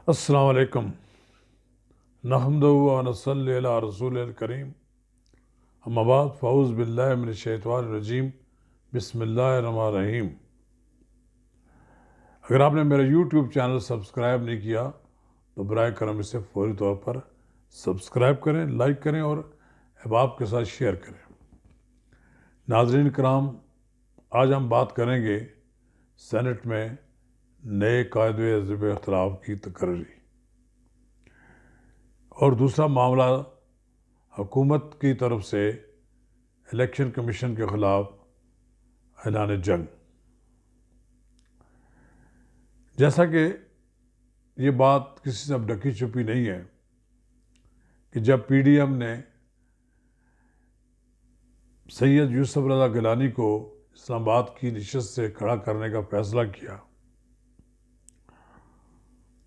अस्सलाम वालेकुम नहमदुहु व नसल्ली अला रसूलिल करीम अम्मा बाद फ़ऊज़ बिल्लाहि मिनश शैतानिर रजीम बिस्मिल्लाहिर रहमानिर रहीम। अगर आपने मेरा यूट्यूब चैनल सब्सक्राइब नहीं किया तो बराए करम इसे फौरी तौर पर सब्सक्राइब करें, लाइक करें और अहबाब के साथ शेयर करें। नाज़रीन कराम, आज हम बात करेंगे सेनेट में नए कायदे हिज़्ब इख्तिलाफ की तकर्री और दूसरा मामला हुकूमत की तरफ से इलेक्शन कमीशन के ख़िलाफ़ ऐलान जंग। जैसा कि ये बात किसी से अब ढकी छुपी नहीं है कि जब पीडीएम ने सैयद यूसुफ रज़ा गिलानी को इस्लामाबाद की नशिस्त से खड़ा करने का फ़ैसला किया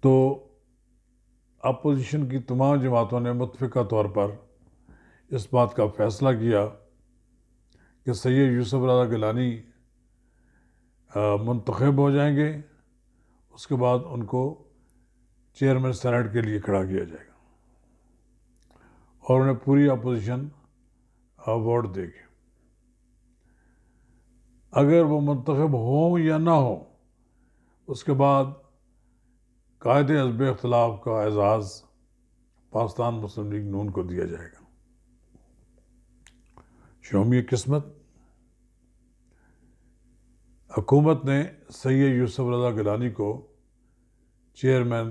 तो अपोजिशन की तमाम जमातों ने मुतफ़िक़ा तौर पर इस बात का फ़ैसला किया कि सैयद यूसुफ रज़ा गिलानी मुंतखब हो जाएंगे, उसके बाद उनको चेयरमैन सेनेट के लिए खड़ा किया जाएगा और उन्हें पूरी अपोजिशन वोट देगी। अगर वो मुंतखब हों या ना हो, उसके बाद कायदे हिज़्ब इख्तिलाफ का एजाज़ पाकिस्तान मुस्लिम लीग नून को दिया जाएगा। शौमी किस्मत, हुकूमत ने सैयद यूसुफ रज़ा गिलानी को चेयरमैन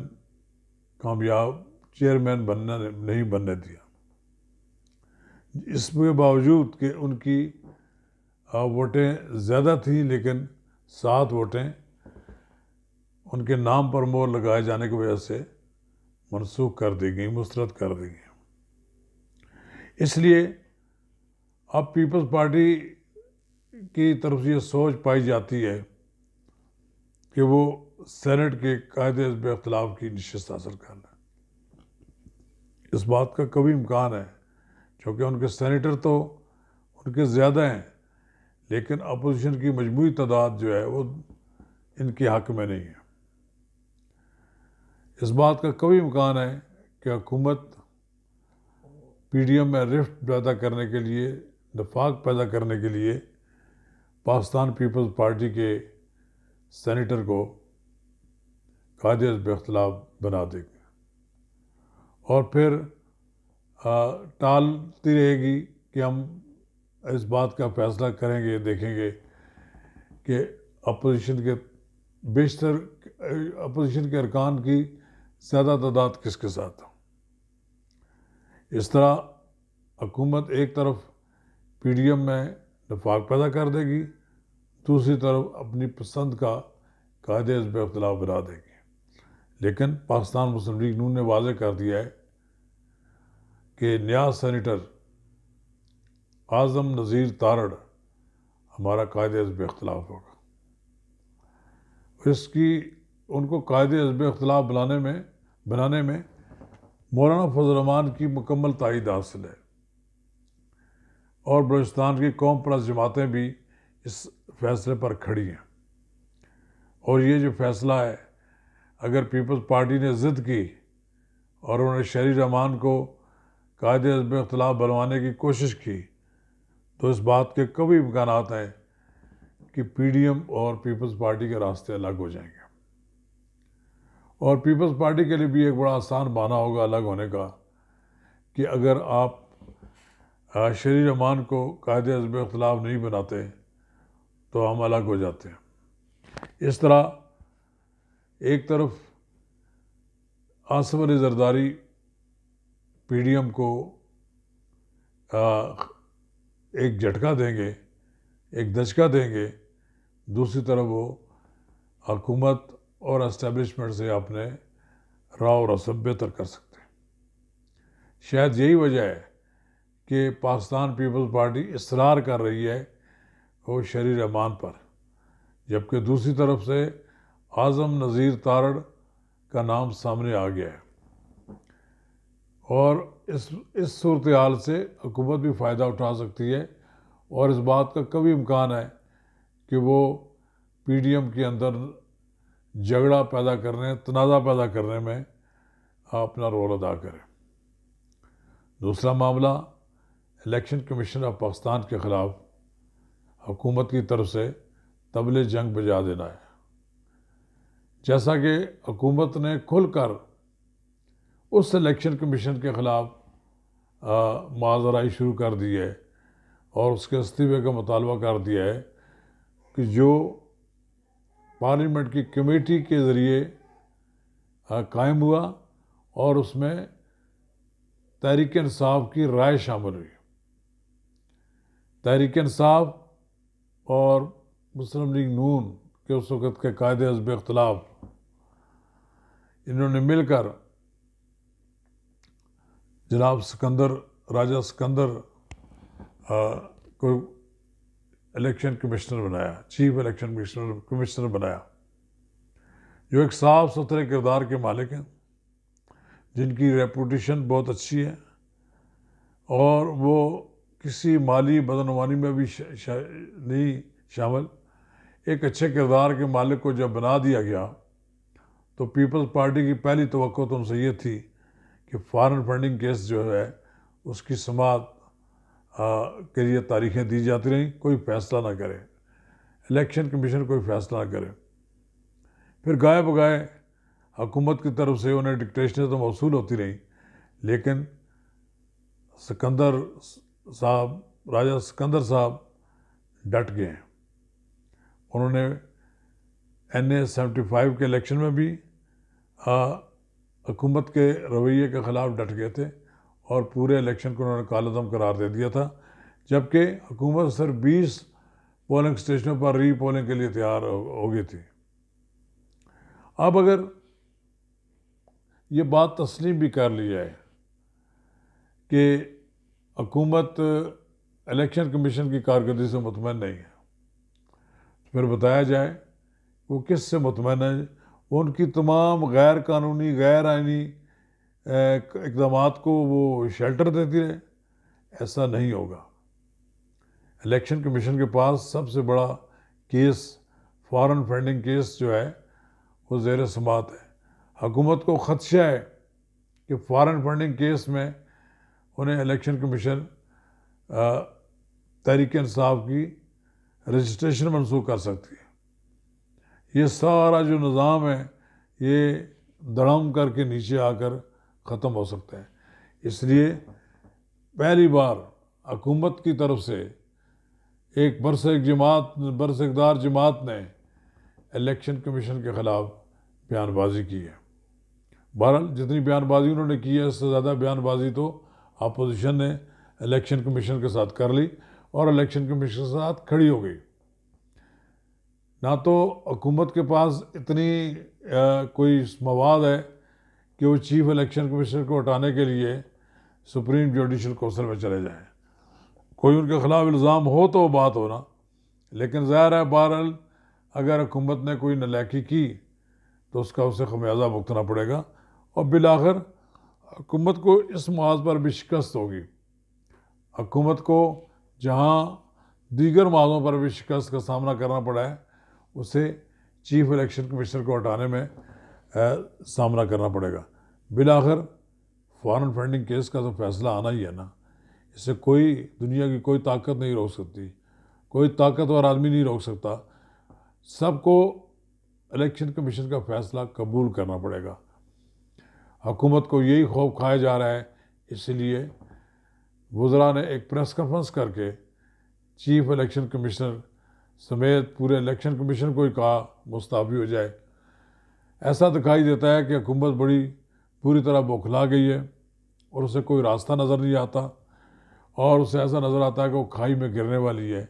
नहीं बनने दिया। इसके बावजूद कि उनकी वोटें ज़्यादा थीं, लेकिन 7 वोटें उनके नाम पर मोहर लगाए जाने की वजह से मनसूख कर दी गई, मुस्तरद कर दी गई। इसलिए अब पीपल्स पार्टी की तरफ से ये सोच पाई जाती है कि वो सेनेट के कायदे हिज़्ब इख्तिलाफ की नशिस्त हासिल कर लें। इस बात का कभी इम्कान है, क्योंकि उनके सेनेटर तो उनके ज़्यादा हैं, लेकिन अपोजिशन की मजमूई तादाद जो है वो इनके हक़ में नहीं है। इस बात का कभी इम्कान है कि हुकूमत पीडीएम में रिफ्ट पैदा करने के लिए, नफाक पैदा करने के लिए पाकिस्तान पीपल्स पार्टी के सेनेटर को कायदे हिज़्ब इख्तिलाफ बना देगी और फिर टालती रहेगी कि हम इस बात का फ़ैसला करेंगे, देखेंगे कि अपोजिशन के अरकान की ज़्यादा तादाद किसके साथ हो। इस तरह हुकूमत एक तरफ पीडीएम में नफाक पैदा कर देगी, दूसरी तरफ अपनी पसंद का कायदे हिज़्ब इख्तिलाफ बना देगी। लेकिन पाकिस्तान मुस्लिम लीग नून ने वाज़ेह कर दिया है कि नया सेनेटर आज़म नज़ीर तारड़ हमारा कायदे हिज़्ब इख्तिलाफ होगा। उनको कायदे हिज़्ब इख्तिलाफ बनाने में मौलाना फजल रहमान की मुकम्मल तायीद हासिल है और बलूचिस्तान की कौम परस्त जमातें भी इस फैसले पर खड़ी हैं। और ये जो फ़ैसला है, अगर पीपल्स पार्टी ने ज़िद की और उन्होंने शहरी रहमान को कायदे हिज़्ब इख्तिलाफ बनवाने की कोशिश की, तो इस बात के कभी इम्कानात हैं कि पीडीएम और पीपल्स पार्टी के रास्ते अलग हो जाएंगे। और पीपल्स पार्टी के लिए भी एक बड़ा आसान बहाना होगा अलग होने का कि अगर आप शहरी रहमान को कायदे हिज़्ब इख्तिलाफ नहीं बनाते तो हम अलग हो जाते हैं। इस तरह एक तरफ आसिफ अली जरदारी पीडीएम को एक झटका देंगे, एक दचका देंगे, दूसरी तरफ वो हुकूमत और एस्टेब्लिशमेंट से अपने राव और रस्म बेहतर कर सकते हैं। शायद यही वजह है कि पाकिस्तान पीपल्स पार्टी इसरार कर रही है वो शहरी रहमान पर, जबकि दूसरी तरफ से आज़म नज़ीर तारड़ का नाम सामने आ गया है। और इस सूरत हाल से हुकूमत भी फ़ायदा उठा सकती है और इस बात का कभी इम्कान है कि वो पीडीएम के अंदर झगड़ा पैदा करने, तनाज़ा पैदा करने में अपना रोल अदा करे। दूसरा मामला इलेक्शन कमीशन ऑफ पाकिस्तान के ख़िलाफ़ हुकूमत की तरफ से तबले जंग बजा देना है। जैसा कि हुकूमत ने खुलकर उस इलेक्शन कमीशन के ख़िलाफ़ माजराई शुरू कर दी है और उसके इस्तीफे का मुतालबा कर दिया है कि जो पार्लियामेंट की कमेटी के ज़रिए कायम हुआ और उसमें तहरीक इंसाफ की राय शामिल हुई। तहरीक इंसाफ और मुस्लिम लीग नून के उस वक़्त के कायदे हिज़्ब इख्तिलाफ, इन्होंने मिलकर जनाब राजा सिकंदर को इलेक्शन कमिश्नर बनाया, चीफ इलेक्शन कमिश्नर बनाया, जो एक साफ सुथरे किरदार के मालिक हैं, जिनकी रेपुटेशन बहुत अच्छी है और वो किसी माली बदनवानी में भी नहीं शामिल। एक अच्छे किरदार के मालिक को जब बना दिया गया तो पीपल्स पार्टी की पहली तवक्को तो उनसे ये थी कि फॉरेन फंडिंग केस जो है उसकी समाअत के लिए तारीखें दी जाती रहीं, कोई फ़ैसला ना करे, इलेक्शन कमीशन कोई फ़ैसला ना करे। फिर गाए बगाए हुकूमत की तरफ से उन्हें डिक्टेशनें तो मौसूल होती रहीं, लेकिन राजा सिकंदर साहब डट गए। उन्होंने NA 75 के इलेक्शन में भी हुकूमत के रवैये के ख़िलाफ़ डट गए थे और पूरे इलेक्शन को उन्होंने कालअदम करार दे दिया था, जबकि हुकूमत सिर्फ 20 पोलिंग स्टेशनों पर री पोलिंग के लिए तैयार हो गई थी। अब अगर ये बात तस्लीम भी कर ली जाए कि हुकूमत इलेक्शन कमीशन की कारकर्दगी से मुतमईन नहीं है, फिर बताया जाए वो किस से मुतमईन है। उनकी तमाम गैर कानूनी गैर आइनी इक़दामात को वो शेल्टर देती रहे, ऐसा नहीं होगा। इलेक्शन कमीशन के पास सबसे बड़ा केस फॉरेन फंडिंग केस जो है वो ज़ेर समाअत है। हुकूमत को ख़दशा है कि फॉरेन फंडिंग केस में उन्हें इलेक्शन कमीशन तहरीक इंसाफ की रजिस्ट्रेशन मनसूख कर सकती है। ये सारा जो निज़ाम है ये धड़म करके नीचे आकर ख़त्म हो सकता है। इसलिए पहली बार हुकूमत की तरफ से एक बरसकदार जमात ने इलेक्शन कमीशन के ख़िलाफ़ बयानबाजी की है। बहरहाल जितनी बयानबाजी उन्होंने की है उससे ज़्यादा बयानबाजी तो अपोजिशन ने इलेक्शन कमीशन के साथ कर ली और इलेक्शन कमीशन के साथ खड़ी हो गई। ना तो हुकूमत के पास इतनी कोई मवाद है कि वो चीफ इलेक्शन कमीशनर को हटाने के लिए सुप्रीम जुडिशल काउंसिल में चले जाएं। कोई उनके ख़िलाफ़ इल्ज़ाम हो तो बात हो ना, लेकिन ज़ाहिर है बहरहाल अगर हुकूमत ने कोई नालायकी की तो उसका उसे खमियाजा भुगतना पड़ेगा और बिलाखिर हुकूमत को इस महाज पर भी शिकस्त होगी। हुकूमत को जहाँ दीगर महाजों पर भी शिकस्त का सामना करना पड़ा है, उसे चीफ इलेक्शन कमिश्नर को हटाने में सामना करना पड़ेगा। बिलाखिर फॉरेन फंडिंग केस का तो फैसला आना ही है ना, इसे कोई दुनिया की कोई ताकत नहीं रोक सकती, कोई ताकतवर आदमी नहीं रोक सकता। सबको इलेक्शन कमीशन का फैसला कबूल करना पड़ेगा। हुकूमत को यही खौफ खाया जा रहा है, इसलिए वज़रा ने एक प्रेस कॉन्फ्रेंस करके चीफ इलेक्शन कमिश्नर समेत पूरे इलेक्शन कमीशन को ही कहा मुस्तफ़ी हो जाए। ऐसा दिखाई देता है कि हुकूमत पूरी तरह बौखला गई है और उसे कोई रास्ता नज़र नहीं आता और उसे ऐसा नज़र आता है कि वो खाई में गिरने वाली है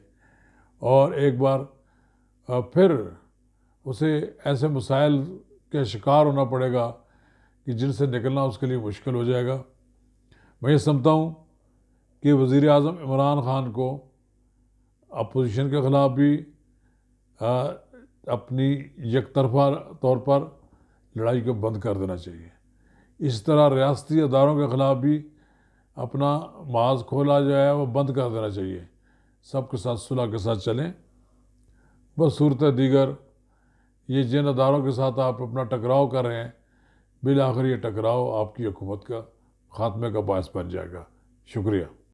और एक बार फिर उसे ऐसे मसाइल के शिकार होना पड़ेगा कि जिनसे निकलना उसके लिए मुश्किल हो जाएगा। मैं ये समझता हूँ कि वज़ीर आज़म इमरान ख़ान को अपोजिशन के ख़िलाफ़ भी अपनी यकतरफा तौर पर लड़ाई को बंद कर देना चाहिए। इस तरह रियासती अदारों के ख़िलाफ़ भी अपना माज खोला जाए वो बंद कर देना चाहिए। सबके साथ सुलह के साथ चलें। बस सूरत दीगर ये जिन अदारों के साथ आप अपना टकराव कर रहे हैं बिल आखिर ये टकराव आपकी हुकूमत का खात्मे का बायस बन जाएगा। शुक्रिया।